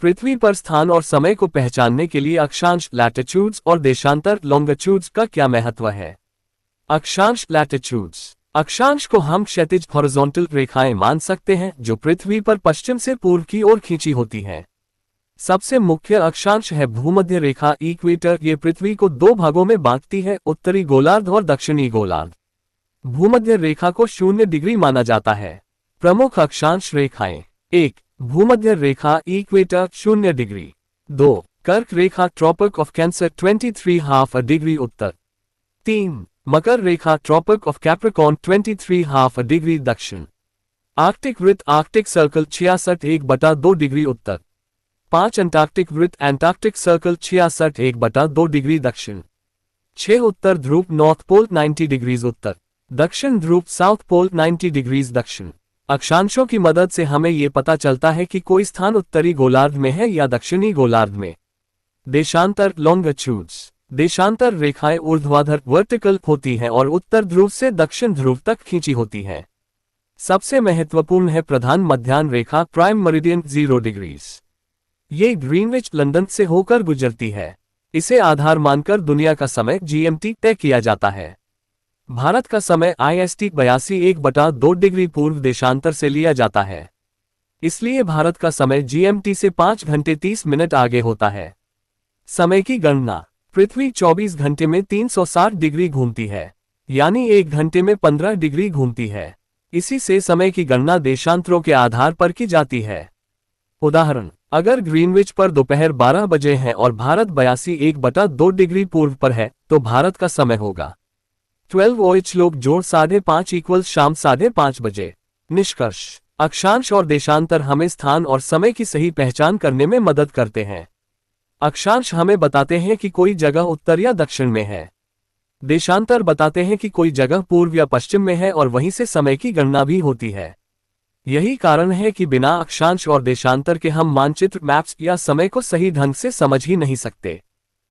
पृथ्वी पर स्थान और समय को पहचानने के लिए अक्षांश लैटिट्यूड्स और देशांतर लॉन्गिट्यूड्स का क्या महत्व है? अक्षांश लैटिट्यूड्स। अक्षांश को हम क्षैतिज हॉरिजॉन्टल रेखाएं मान सकते हैं जो पृथ्वी पर पश्चिम से पूर्व की ओर खींची होती हैं। सबसे मुख्य अक्षांश है भूमध्य रेखा इक्वेटर। ये पृथ्वी को दो भागों में बांटती है, उत्तरी गोलार्ध और दक्षिणी गोलार्ध। भूमध्य रेखा को 0 डिग्री माना जाता है। प्रमुख अक्षांश रेखाएं: 1. भूमध्य रेखा इक्वेटर 0 डिग्री। 2. कर्क रेखा ट्रॉपिक ऑफ कैंसर 23½ डिग्री उत्तर। 3. मकर रेखा ट्रॉपिक ऑफ कैप्रिकॉर्न 23½ डिग्री दक्षिण। आर्कटिक वृत्त आर्कटिक सर्कल 66½ डिग्री उत्तर। 5. अंटार्कटिक वृत्त एंटार्कटिक सर्कल 66½ डिग्री दक्षिण। 6. उत्तर ध्रुव नॉर्थ पोल 90 डिग्रीज उत्तर। दक्षिण ध्रुव साउथ पोल 90 डिग्रीज दक्षिण। अक्षांशों की मदद से हमें ये पता चलता है कि कोई स्थान उत्तरी गोलार्ध में है या दक्षिणी गोलार्ध में। देशांतर लॉन्गिट्यूड्स। देशांतर रेखाएं ऊर्ध्वाधर वर्टिकल होती हैं और उत्तर ध्रुव से दक्षिण ध्रुव तक खींची होती हैं। सबसे महत्वपूर्ण है प्रधान मध्याह्न रेखा प्राइम मेरिडियन 0 डिग्रीज। ये ग्रीनविच लंदन से होकर गुजरती है। इसे आधार मानकर दुनिया का समय GMT तय किया जाता है। भारत का समय IST 82½ डिग्री पूर्व देशांतर से लिया जाता है। इसलिए भारत का समय GMT से 5 घंटे 30 मिनट आगे होता है। समय की गणना: पृथ्वी 24 घंटे में 360 डिग्री घूमती है, यानी 1 घंटे में 15 डिग्री घूमती है। इसी से समय की गणना देशांतरों के आधार पर की जाती है। उदाहरण: अगर ग्रीनविच पर दोपहर 12 बजे है और भारत 82½ डिग्री पूर्व पर है तो भारत का समय होगा 12 OH लोग जोड़ 5:30 = शाम 5:30 बजे। निष्कर्ष: अक्षांश और देशांतर हमें स्थान और समय की सही पहचान करने में मदद करते हैं। अक्षांश हमें बताते हैं कि कोई जगह उत्तर या दक्षिण में है। देशांतर बताते हैं कि कोई जगह पूर्व या पश्चिम में है और वहीं से समय की गणना भी होती है। यही कारण है कि बिना अक्षांश और देशांतर के हम मानचित्र मैप्स या समय को सही ढंग से समझ ही नहीं सकते।